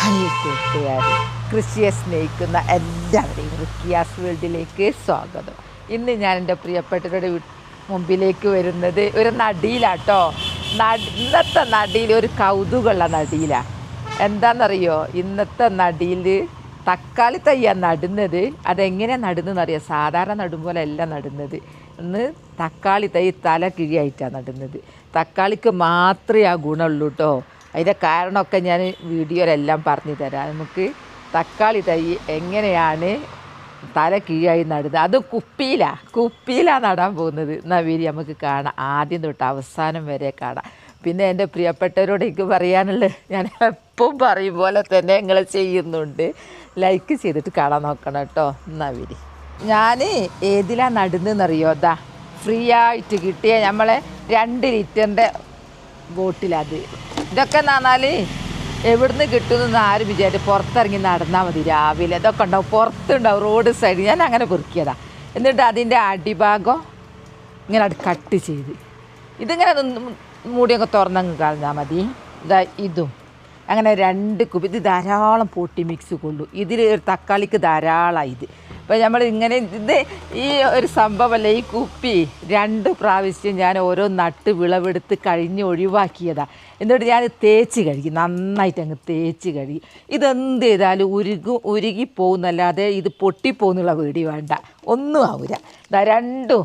Hi കൂട്ടുകാർ, കൃഷിയെ സ്നേഹിക്കുന്ന എല്ലാവരെയും റുക്കിയാസ് വേൾഡിലേക്ക് സ്വാഗതം. ഇന്ന് ഞാൻ എൻ്റെ പ്രിയപ്പെട്ടവരുടെ മുമ്പിലേക്ക് വരുന്നത് ഒരു നടിയിലാട്ടോ. ഇന്നത്തെ നടിയിൽ ഒരു കൗതുകമുള്ള നടിയിലാണ്. എന്താണെന്നറിയോ? ഇന്നത്തെ നടിയിൽ തക്കാളി തയ്യാണ് നടുന്നത്. അതെങ്ങനെയാണ് നടുന്നതെന്നറിയോ? സാധാരണ നടുമ്പോലെ അല്ല നടുന്നത്. ഇന്ന് തക്കാളി തൈ തല കിഴിയായിട്ടാണ് നടുന്നത്. തക്കാളിക്ക് മാത്രമേ ആ ഗുണമുള്ളൂ കേട്ടോ. അതിൻ്റെ കാരണമൊക്കെ ഞാൻ വീഡിയോയിലെല്ലാം പറഞ്ഞു തരാം. നമുക്ക് തക്കാളി തൈ എങ്ങനെയാണ് തല കീഴായി നടുന്നത്, അത് കുപ്പിയിലാണ് നടാൻ പോകുന്നത്. എന്നാൽ വീരി നമുക്ക് കാണാം, ആദ്യം തൊട്ട് അവസാനം വരെ കാണാം. പിന്നെ എൻ്റെ പ്രിയപ്പെട്ടവരോട് എനിക്ക് പറയാനുള്ളത്, ഞാൻ എപ്പം പറയും പോലെ തന്നെ നിങ്ങൾ ചെയ്യുന്നുണ്ട്. ലൈക്ക് ചെയ്തിട്ട് കാണാൻ നോക്കണം കേട്ടോ. എന്നാൽ വീരി ഞാൻ ഏതിലാണ് നടുന്നതെന്നറിയോ? ഫ്രീ ആയിട്ട് കിട്ടിയ നമ്മളെ 2 ലിറ്ററിൻ്റെ ബോട്ടിലത്. ഇതൊക്കെ എന്ന് പറഞ്ഞാൽ എവിടുന്ന് കിട്ടുമെന്ന് ആരും വിചാരിച്ചു. പുറത്തിറങ്ങി നടന്നാൽ മതി. രാവിലെ ഇതൊക്കെ ഉണ്ടാവും, പുറത്തുണ്ടാവും, റോഡ് സൈഡ്. ഞാൻ അങ്ങനെ പെറുക്കിയതാണ്. എന്നിട്ട് അതിൻ്റെ അടിഭാഗം ഇങ്ങനെ കട്ട് ചെയ്ത് ഇതിങ്ങനെ മൂടിയൊക്കെ തുറന്നങ്ങ് കളഞ്ഞാൽ മതി. ഇതും അങ്ങനെ 2 കുപ്പി. ഇത് ധാരാളം പൊട്ടി മിക്സ് കൊള്ളു. ഇതിൽ ഒരു തക്കാളിക്ക് ധാരാളമായി. ഇത് അപ്പോൾ നമ്മൾ ഇങ്ങനെ ഈ ഒരു സംഭവമല്ല. ഈ കുപ്പി 2 പ്രാവശ്യം ഞാൻ ഓരോ നട്ട് വിളവെടുത്ത് കഴിഞ്ഞ് ഒഴിവാക്കിയതാണ്. എന്നിട്ട് ഞാൻ തേച്ച് കഴുകി, നന്നായിട്ട് അങ്ങ് തേച്ച് കഴുകി. ഇതെന്ത് ചെയ്താലും ഉരുകിപ്പോകുന്നല്ലാതെ ഇത് പൊട്ടിപ്പോകുന്നുള്ള പേടി വേണ്ട, ഒന്നും ആവില്ല. 2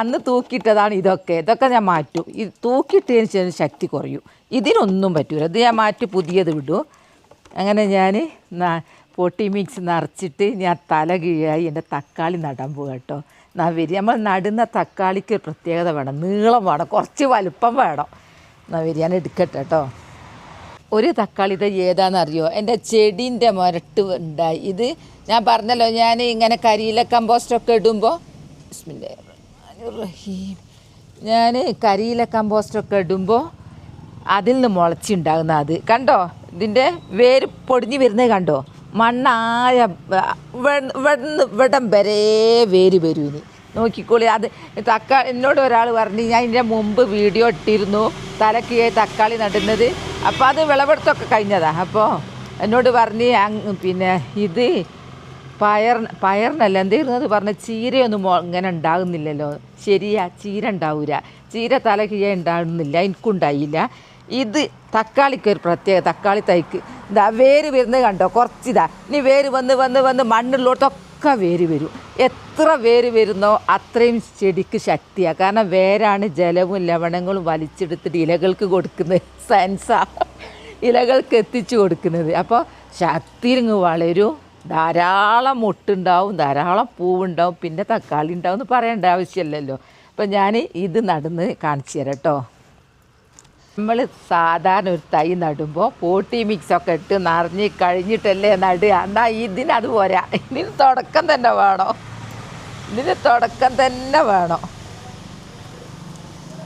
അന്ന് തൂക്കിയിട്ടതാണ്. ഇതൊക്കെ ഞാൻ മാറ്റും. ഇത് തൂക്കിയിട്ടതിന് ശേഷം ശക്തി കുറയും. ഇതിനൊന്നും പറ്റൂല. ഇത് ഞാൻ മാറ്റി പുതിയത് വിടും. അങ്ങനെ ഞാൻ പൊട്ടി മിക്സ് നിറച്ചിട്ട് ഞാൻ തല കീഴായി എൻ്റെ തക്കാളി നടാൻ പോകുക കേട്ടോ. നമ്മൾ നടുന്ന തക്കാളിക്ക് പ്രത്യേകത വേണം, നീളം വേണം, കുറച്ച് വലുപ്പം വേണം. ഞാൻ എടുക്കട്ടെ കേട്ടോ. ഒരു തക്കാളി തൈ ഏതാണെന്നറിയോ? എൻ്റെ ചെടീൻ്റെ മുരട്ട് ഉണ്ടായി. ഇത് ഞാൻ പറഞ്ഞല്ലോ, ഞാൻ ഇങ്ങനെ കരിയില കമ്പോസ്റ്റൊക്കെ ഇടുമ്പോൾ ഞാൻ കരിയില കമ്പോസ്റ്റൊക്കെ ഇടുമ്പോൾ അതിൽ നിന്ന് മുളച്ചുണ്ടാകുന്ന അത് കണ്ടോ? ഇതിൻ്റെ വേര് പൊടിഞ്ഞ് വരുന്നത് കണ്ടോ? മണ്ണായ ഇവിടം വരെ വേര് വരും. ഇനി നോക്കിക്കോളി. അത് എന്നോട് ഒരാൾ പറഞ്ഞ്, ഞാൻ ഇതിൻ്റെ മുമ്പ് വീഡിയോ ഇട്ടിരുന്നു തലക്ക് തക്കാളി നടുന്നത്. അപ്പോൾ അത് വിളവെടുത്തൊക്കെ കഴിഞ്ഞതാണ്. അപ്പോൾ എന്നോട് പറഞ്ഞ് പിന്നെ ഇത് പയറിനല്ല എന്തായിരുന്നു പറഞ്ഞ ചീരയൊന്നും ഇങ്ങനെ ഉണ്ടാകുന്നില്ലല്ലോ. ശരിയാ, ചീര ഉണ്ടാവില്ല. ചീര തല കീഴ ഉണ്ടാകുന്നില്ല, എനിക്കുണ്ടായില്ല. ഇത് തക്കാളിക്കൊരു പ്രത്യേക, തക്കാളി തൈക്ക് വേര് വരുന്നത് കണ്ടോ? കുറച്ചിതാ. ഇനി വേര് വന്ന് മണ്ണുള്ളോട്ടൊക്കെ വേര് വരും. എത്ര വേര് വരുന്നോ അത്രയും ചെടിക്ക് ശക്തിയാണ്. കാരണം വേരാണ് ജലവും ലവണങ്ങളും വലിച്ചെടുത്തിട്ട് ഇലകൾക്ക് കൊടുക്കുന്നത്. സെൻസാണ് ഇലകൾക്ക് എത്തിച്ചു കൊടുക്കുന്നത്. അപ്പോൾ ശക്തിയിങ്ങ് വളരും, ധാരാളം മുട്ടുണ്ടാവും, ധാരാളം പൂവുണ്ടാവും, പിന്നെ തക്കാളി ഉണ്ടാവും എന്ന് പറയേണ്ട ആവശ്യമില്ലല്ലോ. അപ്പം ഞാൻ ഇത് നടന്ന് കാണിച്ചു തരാം കേട്ടോ. നമ്മൾ സാധാരണ ഒരു തൈ നടുമ്പോൾ പോട്ടി മിക്സൊക്കെ ഇട്ട് നിറഞ്ഞ് കഴിഞ്ഞിട്ടല്ലേ നടുക. എന്നാൽ ഇതിനത് പോരാ. ഇതിന് തുടക്കം തന്നെ വേണം.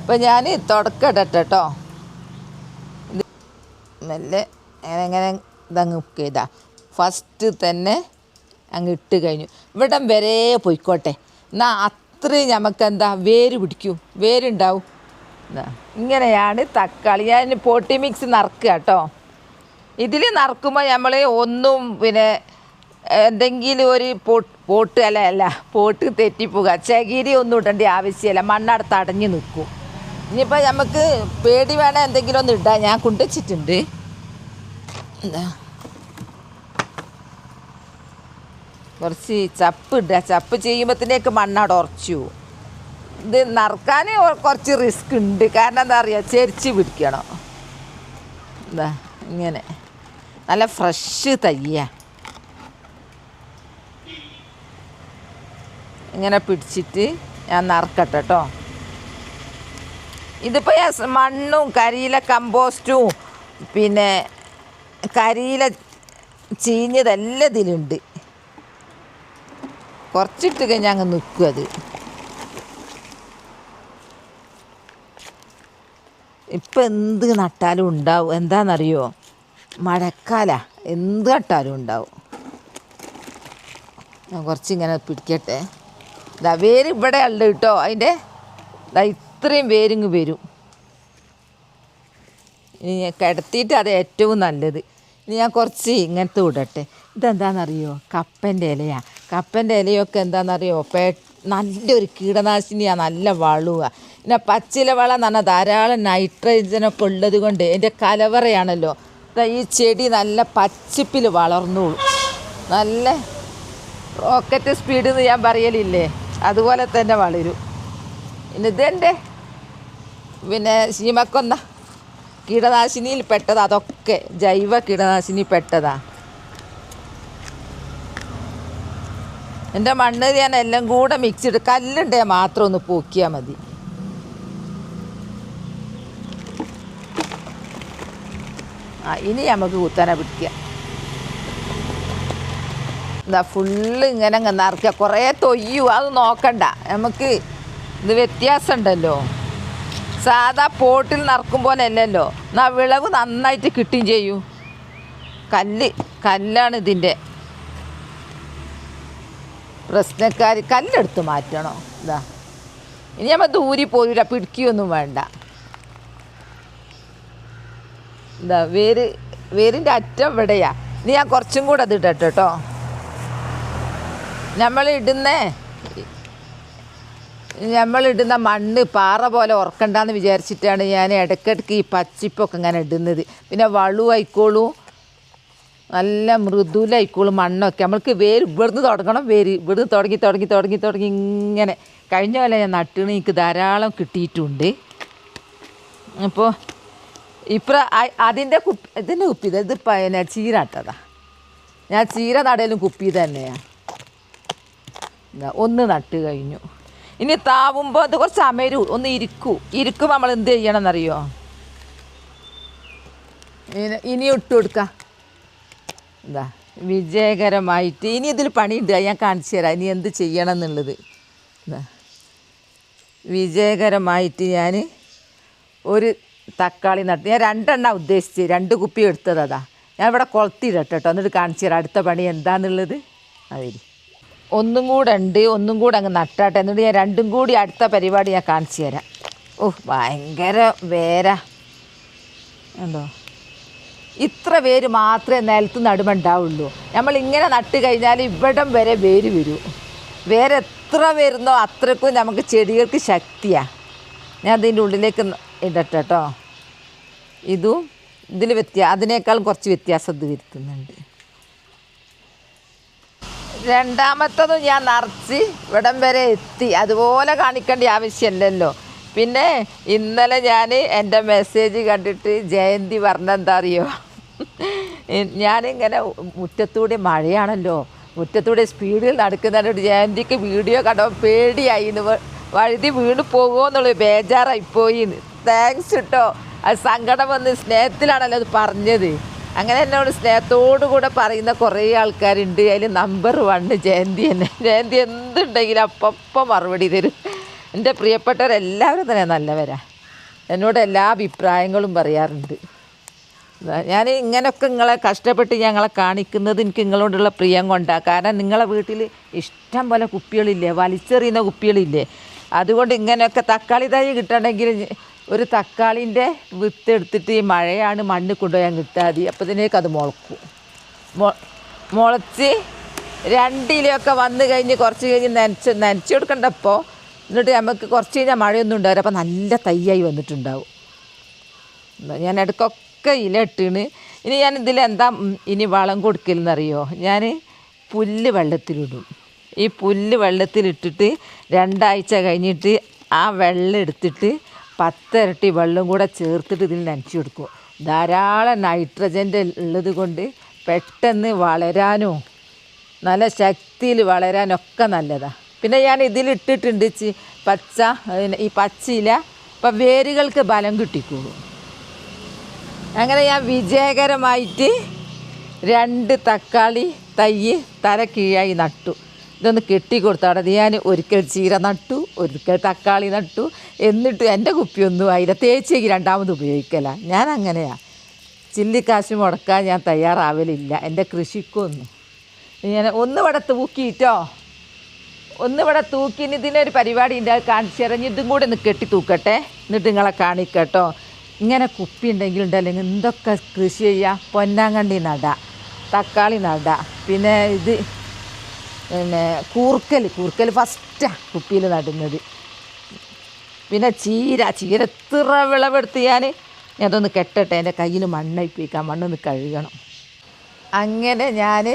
അപ്പം ഞാൻ തുടക്കം ഇടട്ടെ കേട്ടോ. ഇത് മെല്ലെ എങ്ങനെ ഇതങ്ങ് ചെയ്താ ഫസ്റ്റ് തന്നെ അങ്ങ് ഇട്ട് കഴിഞ്ഞു. ഇവിടം വരെ പോയിക്കോട്ടെ. എന്നാൽ അത്രയും നമുക്കെന്താ വേര് പിടിക്കും, വേരുണ്ടാവും. ഇങ്ങനെയാണ് തക്കാളി. ഞാൻ പോട്ടി മിക്സ് നിറക്കുക കേട്ടോ. ഇതിൽ നിറക്കുമ്പോൾ നമ്മൾ ഒന്നും പിന്നെ എന്തെങ്കിലും ഒരു പോട്ട് തെറ്റിപ്പോവുക, ചകിരി ഒന്നും ഇടേണ്ട ആവശ്യമില്ല. മണ്ണടുത്ത് അടഞ്ഞ് നിൽക്കും. ഇനിയിപ്പോൾ നമുക്ക് പേടി വേണം എന്തെങ്കിലും ഒന്ന് ഇടാൻ. ഞാൻ കൊണ്ടുവച്ചിട്ടുണ്ട്. എന്താ കുറച്ച് ചപ്പ് ഇടുക. ചപ്പ് ചെയ്യുമ്പോഴത്തേക്ക് മണ്ണാട് ഉറച്ചു. ഇത് നറുക്കാൻ കുറച്ച് റിസ്ക് ഉണ്ട്. കാരണം എന്താ പറയുക, ചെരിച്ച് പിടിക്കണം. എന്താ ഇങ്ങനെ നല്ല ഫ്രഷ് തയ്യ ഇങ്ങനെ പിടിച്ചിട്ട് ഞാൻ നറുക്കട്ടെ കേട്ടോ. ഇതിപ്പോൾ മണ്ണും കരിയില കമ്പോസ്റ്റും പിന്നെ കരിയില ചീഞ്ഞതെല്ലാം ഇതിലുണ്ട്. കുറച്ചിട്ട് കഴിഞ്ഞാൽ അങ്ങ് നിൽക്കും. അത് ഇപ്പം എന്ത് നട്ടാലും ഉണ്ടാവും. എന്താണെന്നറിയോ? മഴക്കാല എന്ത് നട്ടാലും ഉണ്ടാവും. ഞാൻ കുറച്ചിങ്ങനെ പിടിക്കട്ടെ. വേര് ഇവിടെ ഉണ്ട് കേട്ടോ. അതിൻ്റെ ഇത്രയും വേരിങ്ങ് വരും. ഇനി കിടത്തിയിട്ട് അത് ഏറ്റവും നല്ലത്. ഞാൻ കുറച്ച് ഇങ്ങനത്തെ ഇടട്ടെ. ഇതെന്താണെന്നറിയോ? കപ്പൻ്റെ ഇലയാണ്. കപ്പൻ്റെ ഇലയൊക്കെ എന്താണെന്നറിയോ? നല്ലൊരു കീടനാശിനിയാണ്, നല്ല വളവുക. പിന്നെ പച്ചില വളം എന്ന് പറഞ്ഞാൽ ധാരാളം നൈട്രജനൊക്കെ ഉള്ളത് കൊണ്ട് എൻ്റെ കലവറയാണല്ലോ. ഈ ചെടി നല്ല പച്ചിപ്പിൽ വളർന്നോളൂ. നല്ല റോക്കറ്റ് സ്പീഡ് എന്ന് ഞാൻ പറയലില്ലേ, അതുപോലെ തന്നെ വളരും. പിന്നെ ഇതെൻ്റെ ശീമക്കൊന്ന കീടനാശിനിയിൽ പെട്ടതാ. അതൊക്കെ ജൈവ കീടനാശിനി പെട്ടതാ. എൻ്റെ മണ്ണ് ഞാൻ എല്ലാം കൂടെ മിക്സ് ചെയ്ത് കല്ലുണ്ടേ മാത്രം ഒന്ന് പൂക്കിയാൽ മതി. ഇനി നമുക്ക് കുത്തനെ പിടിക്കുക. എന്താ ഫുള്ള് ഇങ്ങനെ നിറയ്ക്കുക. കുറേ തൊയ്യു, അത് നോക്കണ്ട. നമുക്ക് ഇത് വ്യത്യാസം ഉണ്ടല്ലോ, സാധാ പോട്ടിൽ നിറക്കും പോലെ അല്ലല്ലോ. എന്നാൽ വിളവ് നന്നായിട്ട് കിട്ടുകയും ചെയ്യും. കല്ലാണ് ഇതിൻ്റെ പ്രശ്നക്കാർ. കല്ലെടുത്ത് മാറ്റണോ? ഇതാ ഇനി നമ്മൾ ദൂരി പോയില്ല, പിടിക്കുകയൊന്നും വേണ്ട. എന്താ വേരിൻ്റെ അറ്റം ഇവിടെയാ. ഇനി ഞാൻ കുറച്ചും കൂടെ അത് ഇടട്ടെ കേട്ടോ. നമ്മളിടുന്ന മണ്ണ് പാറ പോലെ ഉറക്കണ്ടെന്ന് വിചാരിച്ചിട്ടാണ് ഞാൻ ഇടയ്ക്കിടയ്ക്ക് ഈ പച്ചിപ്പൊക്കെ ഇങ്ങനെ ഇടുന്നത്. പിന്നെ വളവുമായിക്കോളൂ, നല്ല മൃദുലായിക്കോളും മണ്ണൊക്കെ. നമ്മൾക്ക് ഇവിടുന്ന് തുടങ്ങണം. ഇവിടുന്ന് തുടങ്ങി ഇങ്ങനെ. കഴിഞ്ഞ പോലെ ഞാൻ നട്ടിന് എനിക്ക് ധാരാളം കിട്ടിയിട്ടുണ്ട്. അപ്പോൾ ഇതിൻ്റെ കുപ്പി ഇത് പിന്നെ ചീര ഇട്ടതാ. ഞാൻ ചീര നടയിലും കുപ്പി തന്നെയാണ്. ഒന്ന് നട്ട് കഴിഞ്ഞു. ഇനി താവുമ്പോൾ അത് കുറച്ച് അമരും, ഒന്ന് ഇരിക്കും. നമ്മൾ എന്ത് ചെയ്യണം എന്നറിയോ? ഇനി ഇട്ട് കൊടുക്കാം. എന്താ വിജയകരമായിട്ട് ഇനി ഇതിൽ പണിയുണ്ട്, ഞാൻ കാണിച്ചു തരാം ഇനി എന്ത് ചെയ്യണം എന്നുള്ളത്. എന്താ വിജയകരമായിട്ട് ഞാൻ ഒരു തക്കാളി നട്ട്. ഞാൻ 2 എണ്ണം ഉദ്ദേശിച്ച് 2 കുപ്പി എടുത്തതാ. ഞാൻ ഇവിടെ കൊളുത്തിയിടട്ടെ കേട്ടോ, എന്നിട്ട് കാണിച്ചു തരാം അടുത്ത പണി എന്താണെന്നുള്ളത്. അതിൽ ഒന്നും കൂടെ ഉണ്ട്, ഒന്നും കൂടെ അങ്ങ് നട്ടാട്ടെ. എന്നിട്ട് ഞാൻ 2ഉം കൂടി അടുത്ത പരിപാടി ഞാൻ കാണിച്ചു തരാം. ഭയങ്കര വേരാ ഉണ്ടോ? ഇത്ര വേര് മാത്രമേ നിലത്ത് നടുമുണ്ടാവുള്ളൂ. നമ്മളിങ്ങനെ നട്ട് കഴിഞ്ഞാൽ ഇവിടം വരെ വേര് വരും. വേരെത്ര വരുന്നോ അത്രക്കും നമുക്ക് ചെടികൾക്ക് ശക്തിയാണ്. ഞാൻ അതിൻ്റെ ഉള്ളിലേക്ക് ഇടട്ടെ കേട്ടോ. ഇതിൽ അതിനേക്കാളും കുറച്ച് വ്യത്യാസം ഇത് വരുത്തുന്നുണ്ട്. രണ്ടാമത്തതും ഞാൻ നിറച്ച് ഇവിടം വരെ എത്തി. അതുപോലെ കാണിക്കേണ്ട ആവശ്യമില്ലല്ലോ. പിന്നെ ഇന്നലെ ഞാൻ എൻ്റെ മെസ്സേജ് കണ്ടിട്ട് ജയന്തി പറഞ്ഞെന്താ അറിയോ? ഞാനിങ്ങനെ മുറ്റത്തൂടെ മഴയാണല്ലോ, മുറ്റത്തൂടെ സ്പീഡിൽ നടക്കുന്നതിനോട് ജയന്തിക്ക് വീഡിയോ കണ്ടപ്പോൾ പേടിയായി. വഴുതി വീണ് പോകുമോ എന്നുള്ളത് ബേജാറായിപ്പോയി. താങ്ക്സ് കേട്ടോ. അത് സങ്കടം വന്ന് സ്നേഹത്തിലാണല്ലോ അത് പറഞ്ഞത്. അങ്ങനെ എന്നോട് സ്നേഹത്തോടു കൂടെ പറയുന്ന കുറേ ആൾക്കാരുണ്ട്. അതിൽ നമ്പർ 1 ജയന്തി തന്നെ. ജയന്തി എന്തുണ്ടെങ്കിലും അപ്പം മറുപടി തരും. എൻ്റെ പ്രിയപ്പെട്ടവരെല്ലാവരും തന്നെ നല്ലവരാ. എന്നോട് എല്ലാ അഭിപ്രായങ്ങളും പറയാറുണ്ട്. ഞാൻ ഇങ്ങനെയൊക്കെ നിങ്ങളെ കഷ്ടപ്പെട്ട് ഞങ്ങളെ കാണിക്കുന്നത് എനിക്ക് നിങ്ങളോടുള്ള പ്രിയം കൊണ്ടാണ്. കാരണം നിങ്ങളെ വീട്ടിൽ ഇഷ്ടം പോലെ കുപ്പികളില്ലേ, വലിച്ചെറിയുന്ന കുപ്പികളില്ലേ. അതുകൊണ്ട് ഇങ്ങനെയൊക്കെ തക്കാളി തൈ കിട്ടണമെങ്കിൽ ഒരു തക്കാളിൻ്റെ വിത്ത് എടുത്തിട്ട് ഈ മഴയാണ് മണ്ണ് കൊണ്ടുപോയാൽ കിട്ടാൽ മതി. അപ്പോഴത്തേക്ക് അത് മുളക്കും. മുളച്ച് 2 ഇലയൊക്കെ വന്നു കഴിഞ്ഞ് കുറച്ച് കഴിഞ്ഞ് നനച്ച് കൊടുക്കണ്ടപ്പോൾ. എന്നിട്ട് നമുക്ക് കുറച്ച് കഴിഞ്ഞാൽ മഴയൊന്നും ഉണ്ടാവില്ല. അപ്പോൾ നല്ല തൈയായി വന്നിട്ടുണ്ടാവും. ഞാൻ ഇടയ്ക്കൊക്കെ ഇല ഇട്ടിന്. ഇനി ഞാൻ ഇതിലെന്താ ഇനി വളം കൊടുക്കലെന്നറിയോ? ഞാൻ പുല്ല് വെള്ളത്തിലിടും. ഈ പുല്ല് വെള്ളത്തിലിട്ടിട്ട് 2 ആഴ്ച കഴിഞ്ഞിട്ട് ആ വെള്ളം എടുത്തിട്ട് 10 ഇരട്ടി വെള്ളം കൂടെ ചേർത്തിട്ട് ഇതിൽ നനച്ച് കൊടുക്കും. ധാരാളം നൈട്രജൻ്റെ ഉള്ളത് കൊണ്ട് പെട്ടെന്ന് വളരാനും നല്ല ശക്തിയിൽ വളരാനൊക്കെ നല്ലതാണ്. പിന്നെ ഞാൻ ഇതിലിട്ടിട്ടുണ്ട് ഈ പച്ചയില. ഇപ്പം വേരുകൾക്ക് ബലം കിട്ടിക്കോളും. അങ്ങനെ ഞാൻ വിജയകരമായിട്ട് 2 തക്കാളി തൈ തല കീഴായി നട്ടു. ഇതൊന്ന് കെട്ടിക്കൊടുത്തു. അവിടെ ഞാൻ ഒരിക്കൽ ചീര നട്ടു, ഒരിക്കൽ തക്കാളി നട്ടു. എന്നിട്ട് എൻ്റെ കുപ്പിയൊന്നും അതിൽ തേച്ചേക്ക് 2ാമത് ഉപയോഗിക്കല. ഞാൻ അങ്ങനെയാണ്. ചില്ലിക്കാശ് മുടക്കാൻ ഞാൻ തയ്യാറാവലില്ല എൻ്റെ കൃഷിക്കൊന്നും. ഞാൻ ഒന്നിവിടെ തൂക്കിയിട്ടോ, ഒന്നിവിടെ തൂക്കിന് ഇതിനൊരു പരിപാടി ഉണ്ട്, അത് കാണിച്ചെറിഞ്ഞ് ഇതും കൂടെ ഒന്ന് കെട്ടി തൂക്കട്ടെ. എന്നിട്ട് നിങ്ങളെ കാണിക്കട്ടോ. ഇങ്ങനെ കുപ്പി ഉണ്ടെങ്കിലുണ്ടല്ലോ എന്തൊക്കെ കൃഷി ചെയ്യുക. പൊന്നാങ്കണ്ണി നടുക, തക്കാളി നടുക, പിന്നെ ഇത് പിന്നെ കൂർക്കൽ ഫസ്റ്റാണ് കുപ്പിയിൽ നടുന്നത്. പിന്നെ ചീര എത്ര വിളവെടുത്ത് ഞാൻ അതൊന്ന് കെട്ടട്ടെ, എൻ്റെ കയ്യിൽ മണ്ണയിപ്പിക്കാം, മണ്ണൊന്ന് കഴുകണം. അങ്ങനെ ഞാൻ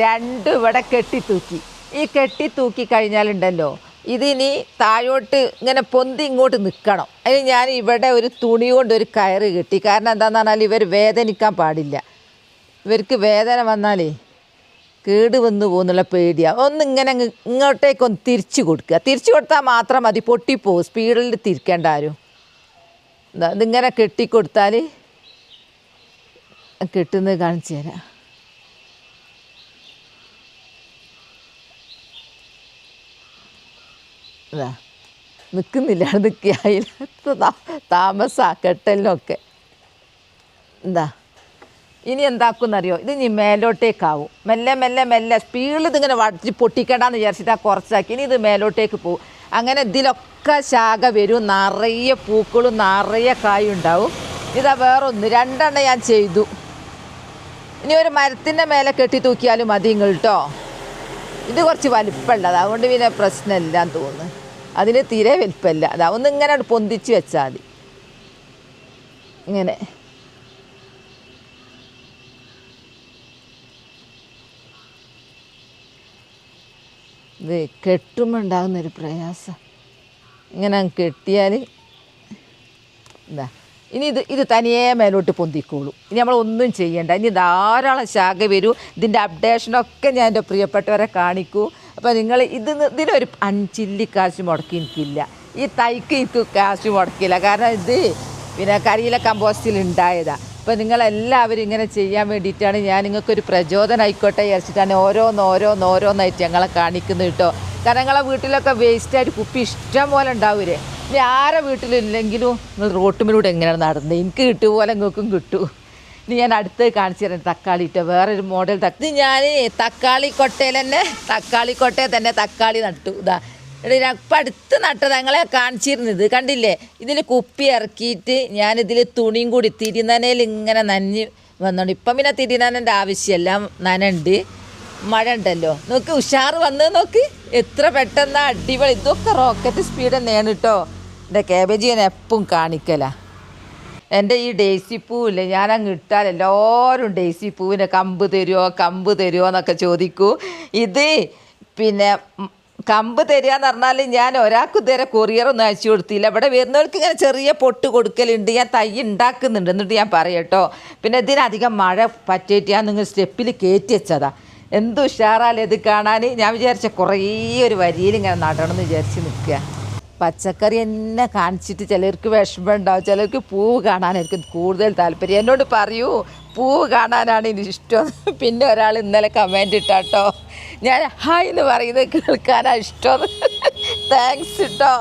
2 ഇവിടെ കെട്ടിത്തൂക്കി. ഈ കെട്ടിത്തൂക്കി കഴിഞ്ഞാലുണ്ടല്ലോ ഇതിനി താഴോട്ട് ഇങ്ങനെ പൊന്തി ഇങ്ങോട്ട് നിൽക്കണം. അതിന് ഞാൻ ഇവിടെ ഒരു തുണി കൊണ്ട് ഒരു കയറ് കെട്ടി. കാരണം എന്താണെന്ന് പറഞ്ഞാൽ ഇവർ വേദനിക്കാൻ പാടില്ല. ഇവർക്ക് വേദന വന്നാലേ കേട് വന്നു പോകുന്നുള്ള പേടിയാണ്. ഒന്നിങ്ങനെ ഇങ്ങോട്ടേക്കൊന്ന് തിരിച്ചു കൊടുക്കുക. തിരിച്ചു കൊടുത്താൽ മാത്രം മതി, പൊട്ടിപ്പോവും. സ്പീഡിൽ തിരിക്കേണ്ട ആരും. ഇതിങ്ങനെ കെട്ടിക്കൊടുത്താൽ കെട്ടുന്നത് കാണിച്ചു തരാം. ഇതാ നിൽക്കുന്നില്ല, നിൽക്കുക താമസമാണ് കെട്ടലിനൊക്കെ. എന്താ ഇനി എന്താക്കുമെന്നറിയോ, ഇത് ഇനി മേലോട്ടേക്കാവും. മെല്ലെ സ്പീഡിൽ ഇതിങ്ങനെ വടിച്ച് പൊട്ടിക്കണ്ടെന്ന് വിചാരിച്ചിട്ട് കുറച്ചാക്കി. ഇനി ഇത് മേലോട്ടേക്ക് പോവും. അങ്ങനെ ഇതിലൊക്കെ ശാഖ വരും, നിറയെ പൂക്കളും നിറയെ കായും ഉണ്ടാവും. ഇതാ വേറൊന്ന് 2 ഞാൻ ചെയ്തു. ഇനി ഒരു മരത്തിൻ്റെ മേലെ കെട്ടി തൂക്കിയാലും മതി നിങ്ങൾ കേട്ടോ. ഇത് കുറച്ച് വലിപ്പമുള്ളത്, അതുകൊണ്ട് പിന്നെ പ്രശ്നമില്ലാന്ന് തോന്നുന്നു. അതിന് തീരെ വലിപ്പമില്ല. അതാ ഒന്നിങ്ങനെ പൊന്തിച്ച് വെച്ചാൽ മതി. ഇങ്ങനെ ഇത് കെട്ടുമ്പോൾ ഉണ്ടാകുന്നൊരു പ്രയാസം. ഇങ്ങനെ കെട്ടിയാൽ എന്താ ഇനി ഇത് തനിയെ മേലോട്ട് പൊന്തിക്കോളൂ. ഇനി നമ്മളൊന്നും ചെയ്യണ്ട. ഇനി ധാരാളം ശാഖ വരും. ഇതിൻ്റെ അപ്ഡേഷനൊക്കെ ഞാൻ എൻ്റെ പ്രിയപ്പെട്ടവരെ കാണിക്കൂ. അപ്പോൾ നിങ്ങൾ ഇതിനൊരു 5 ചില്ലി കാശ് മുടക്കി എനിക്കില്ല. ഈ തൈക്ക് എനിക്ക് കാശ് മുടക്കില്ല. കാരണം ഇത് പിന്നെ കരിയില കമ്പോസ്റ്റിൽ ഉണ്ടായതാണ്. അപ്പോൾ നിങ്ങളെല്ലാവരും ഇങ്ങനെ ചെയ്യാൻ വേണ്ടിയിട്ടാണ് ഞാൻ നിങ്ങൾക്കൊരു പ്രചോദനം ആയിക്കോട്ടെ വിചാരിച്ചിട്ടാണ് ഓരോന്നായിട്ട് ഞങ്ങളെ കാണിക്കുന്നത് കേട്ടോ. കാരണം നിങ്ങളെ വീട്ടിലൊക്കെ വേസ്റ്റായിട്ട് കുപ്പി ഇഷ്ടം പോലെ ഉണ്ടാവൂലേ. ഇനി ആരെ വീട്ടിലില്ലെങ്കിലും നിങ്ങൾ റോട്ടുമിലൂടെ എങ്ങനെയാണ് നടന്നത്, എനിക്ക് കിട്ടുപോലെ നിങ്ങൾക്കും കിട്ടൂ. ഇനി ഞാൻ അടുത്ത് കാണിച്ചു തരാം. തക്കാളി ഇട്ടോ, വേറൊരു മോഡൽ ഇത് ഞാൻ തക്കാളിക്കൊട്ടയിൽ തന്നെ തക്കാളി നട്ടു. ഇതാ ഇപ്പം അടുത്ത് നട്ടത് ഞങ്ങളെ കാണിച്ചിരുന്നത് കണ്ടില്ലേ. ഇതിൽ കുപ്പി ഇറക്കിയിട്ട് ഞാനിതിൽ തുണിയും കൂടി തിരിനനയിൽ ഇങ്ങനെ നനഞ്ഞ് വന്നോണ്ട്. ഇപ്പം പിന്നെ തിരിനനൻ്റെ ആവശ്യമില്ല, നനുണ്ട്, മഴ ഉണ്ടല്ലോ. നോക്ക് ഉഷാറ് വന്നത് നോക്ക്, എത്ര പെട്ടെന്ന് അടിപൊളി. ഇതൊക്കെ റോക്കറ്റ് സ്പീഡ് തന്നെയാണ് കേട്ടോ. എൻ്റെ കാബേജ് ഞാൻ എപ്പം കാണിക്കല. എൻ്റെ ഈ ഡേസി പൂവില്ലേ, ഞാനങ്ങ് ഇട്ടാൽ എല്ലാവരും ഡേസി പൂവിൻ്റെ കമ്പ് തരുമോ എന്നൊക്കെ ചോദിക്കൂ. ഇത് പിന്നെ കമ്പ് തരിക എന്ന് പറഞ്ഞാൽ ഞാൻ ഒരാൾക്ക് ഇതുവരെ കൊറിയറൊന്നും അയച്ചു കൊടുത്തില്ല. ഇവിടെ വരുന്നവർക്ക് ഇങ്ങനെ ചെറിയ പൊട്ട് കൊടുക്കലുണ്ട്. ഞാൻ തൈ ഉണ്ടാക്കുന്നുണ്ട്, എന്നിട്ട് ഞാൻ പറയട്ടോ. പിന്നെ ഇതിനധികം മഴ പറ്റിയിട്ട് ഞാൻ നിങ്ങൾ സ്റ്റെപ്പിൽ കയറ്റി വെച്ചതാ. എന്ത് ഉഷാറാലേ ഇത് കാണാൻ. ഞാൻ വിചാരിച്ച കുറേ ഒരു വരിയിൽ ഇങ്ങനെ നടണമെന്ന് വിചാരിച്ച് നിൽക്കുക. പച്ചക്കറി എന്നെ കാണിച്ചിട്ട് ചിലർക്ക് വിഷമം ഉണ്ടാവും, ചിലർക്ക് പൂവ് കാണാനായിരിക്കും കൂടുതൽ താല്പര്യം. എന്നോട് പറയൂ പൂവ് കാണാനാണ് എനിക്കിഷ്ടം. പിന്നെ ഒരാൾ ഇന്നലെ കമൻറ്റ് ഇട്ടാട്ടോ, ഞാൻ ഹായ് എന്ന് പറയുന്നത് കേൾക്കാനാണ് ഇഷ്ടം. താങ്ക്സ് കേട്ടോ.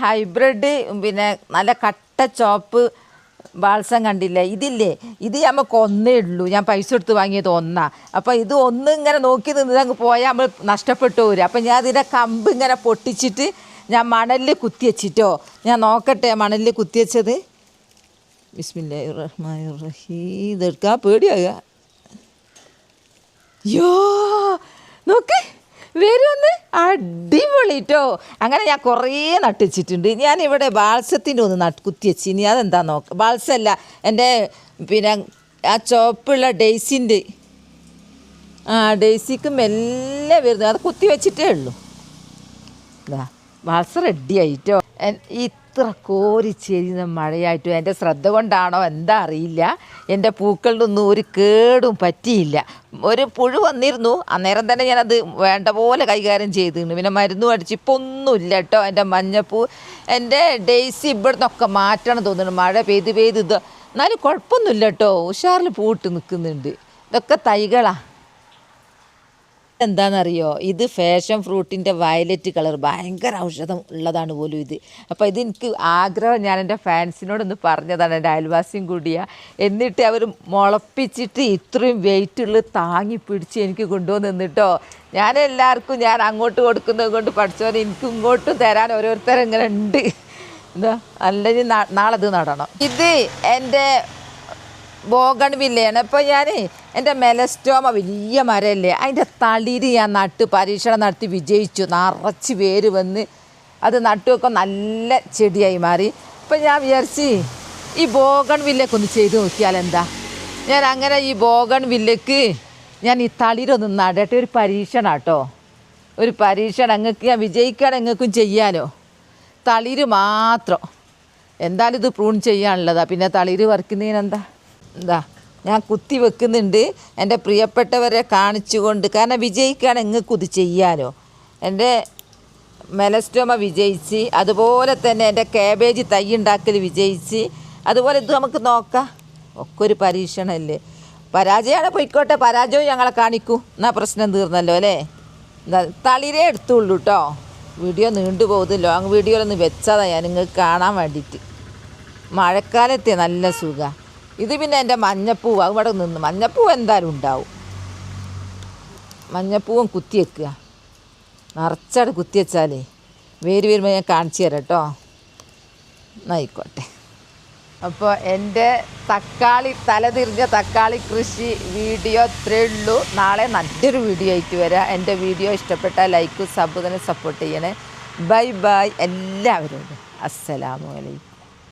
ഹൈബ്രിഡ് പിന്നെ നല്ല കട്ട ചോപ്പ് ബാൾസം കണ്ടില്ലേ, ഇതില്ലേ, ഇത് നമുക്ക് ഒന്നേ ഉള്ളൂ. ഞാൻ പൈസ കൊടുത്ത് വാങ്ങിയത് ഒന്നാ. അപ്പോൾ ഇത് ഒന്ന് ഇങ്ങനെ നോക്കി നിന്ന് അങ്ങ് പോയാൽ നമ്മൾ നഷ്ടപ്പെട്ടു വരും. അപ്പം ഞാൻ ഇതിൻ്റെ കമ്പ് ഇങ്ങനെ പൊട്ടിച്ചിട്ട് ഞാൻ മണലിൽ കുത്തിവെച്ചിട്ടോ. ഞാൻ നോക്കട്ടെ മണലിൽ കുത്തിവെച്ചത്. ബിസ്മില്ലാഹിർ റഹ്മാനിർ റഹീം. ഇതെടുക്കാൻ പേടിയാകുക. യോ നോക്ക് വരുമെന്ന്, അടിപൊളിട്ടോ. അങ്ങനെ ഞാൻ കുറേ നട്ടുവെച്ചിട്ടുണ്ട്. ഞാനിവിടെ ബാൾസത്തിൻ്റെ ഒന്ന് കുത്തിവെച്ച്. ഇനി അതെന്താ നോക്കാം. ബാൾസല്ല, എൻ്റെ പിന്നെ ആ ചോപ്പുള്ള ഡെയ്സിൻ്റെ ഡെയ്സിക്ക് മെല്ലെ വരുന്നത്, അത് കുത്തി വെച്ചിട്ടേ ഉള്ളൂ. ഇതാ ബാൾസ റെഡി ആയിട്ടോ. ഇത്ര കോരിച്ചെരിയുന്ന മഴയായിട്ടും എൻ്റെ ശ്രദ്ധ കൊണ്ടാണോ എന്താ അറിയില്ല, എൻ്റെ പൂക്കളിലൊന്നും ഒരു കേടും പറ്റിയില്ല. ഒരു പുഴു വന്നിരുന്നു, അന്നേരം തന്നെ ഞാനത് വേണ്ട പോലെ കൈകാര്യം ചെയ്തിരുന്നു. പിന്നെ മരുന്നും അടിച്ച് ഇപ്പോൾ ഒന്നുമില്ല കേട്ടോ. എൻ്റെ മഞ്ഞപ്പൂ, എൻ്റെ ഡെയ്സി ഇവിടുന്നൊക്കെ മാറ്റണം തോന്നുന്നു. മഴ പെയ്ത് ഇത് എന്നാലും കുഴപ്പമൊന്നുമില്ല കേട്ടോ. ഉഷാറിൽ പൂട്ട് നിൽക്കുന്നുണ്ട്. ഇതൊക്കെ തൈകളാണ്. എന്താണെന്നറിയോ, ഇത് ഫാഷൻ ഫ്രൂട്ടിൻ്റെ വയലറ്റ് കളർ ഭയങ്കര ഔഷധം ഉള്ളതാണ് പോലും ഇത്. അപ്പോൾ ഇതെനിക്ക് ആഗ്രഹം, ഞാൻ എൻ്റെ ഫാൻസിനോടൊന്ന് പറഞ്ഞതാണ്, എൻ്റെ അയൽവാസിയും കൂടിയാണ്. എന്നിട്ട് അവർ മുളപ്പിച്ചിട്ട് ഇത്രയും വെയിറ്റുള്ള താങ്ങി പിടിച്ച് എനിക്ക് കൊണ്ടുവന്ന് നിന്നിട്ടോ. ഞാൻ അങ്ങോട്ട് കൊടുക്കുന്നത് കൊണ്ട് പഠിച്ചോനെ എനിക്ക് ഇങ്ങോട്ടും തരാൻ ഓരോരുത്തരും ഇങ്ങനെ ഉണ്ട്. എന്താ അല്ലെങ്കിൽ നാളെ ഇത് നടണം. ഇത് എൻ്റെ ബോഗൺവില്ലയാണ്. ഇപ്പോൾ ഞാൻ എൻ്റെ മെലസ്റ്റോമ വലിയ മരമല്ലേ, അതിൻ്റെ തളിര് ഞാൻ നട്ട് പരീക്ഷണം നടത്തി വിജയിച്ചു. നിറച്ച് വേര് വന്ന് അത് നട്ടുവെക്കാൻ നല്ല ചെടിയായി മാറി. ഇപ്പം ഞാൻ വിചാരിച്ച് ഈ ബോഗൺവില്ലയൊക്കെ ഒന്ന് ചെയ്ത് നോക്കിയാലെന്താ. ഞാൻ അങ്ങനെ ഈ ബോഗൺവില്ലയ്ക്ക് ഞാൻ ഈ തളിരൊന്ന് നടട്ടെ. ഒരു പരീക്ഷണം കേട്ടോ, ഒരു പരീക്ഷണം. നിങ്ങൾക്ക് ഞാൻ വിജയിക്കാൻ നിങ്ങൾക്കും ചെയ്യാനോ. തളിര് മാത്രം എന്തായാലും ഇത് പ്രൂൺ ചെയ്യാനുള്ളതാണ്. പിന്നെ തളിര് വറുക്കുന്നതിനെന്താ ഞാൻ കുത്തി വെക്കുന്നുണ്ട് എൻ്റെ പ്രിയപ്പെട്ടവരെ കാണിച്ചുകൊണ്ട്. കാരണം വിജയിക്കാൻ നിങ്ങൾക്കും ഇത് ചെയ്യാനോ. എൻ്റെ മെലസ്റ്റോമ വിജയിച്ച്, അതുപോലെ തന്നെ എൻ്റെ കാബേജ് തൈ ഉണ്ടാക്കൽ വിജയിച്ച്. അതുപോലെ ഇത് നമുക്ക് നോക്കാം, ഒക്കെ ഒരു പരീക്ഷണമല്ലേ. പരാജയമാണ് പോയിക്കോട്ടെ, പരാജയവും ഞങ്ങളെ കാണിക്കൂ. എന്നാൽ പ്രശ്നം തീർന്നല്ലോ അല്ലേ. തളിരേ എടുത്തുള്ളൂ കേട്ടോ. വീഡിയോ നീണ്ടു പോകുന്നത് ലോങ് വീഡിയോയിലൊന്ന് വെച്ചതാണ് ഞാൻ നിങ്ങൾക്ക് കാണാൻ വേണ്ടിയിട്ട്. മഴക്കാലത്തെ നല്ല സുഖമാണ്. ഇത് പിന്നെ എൻ്റെ മഞ്ഞപ്പൂവ് അവിടെ നിന്ന് മഞ്ഞപ്പൂവ് എന്തായാലും ഉണ്ടാവും. മഞ്ഞപ്പൂവും കുത്തി വെക്കുക, നിറച്ചാട് കുത്തി വെച്ചാലേ വേര് വരുമ്പോൾ ഞാൻ കാണിച്ചു തരാം കേട്ടോ. ആയിക്കോട്ടെ. അപ്പോൾ എൻ്റെ തക്കാളി തലതിരിഞ്ഞ തക്കാളി കൃഷി വീഡിയോ ഇത്രയേ ഉള്ളൂ. നാളെ നല്ലൊരു വീഡിയോ ആയിട്ട് വരാം. എൻ്റെ വീഡിയോ ഇഷ്ടപ്പെട്ടാൽ ലൈക്കും സബ് തന്നെ സപ്പോർട്ട് ചെയ്യണേ. ബൈ ബൈ എല്ലാവരോടും. അസ്സലാമു അലൈക്കും.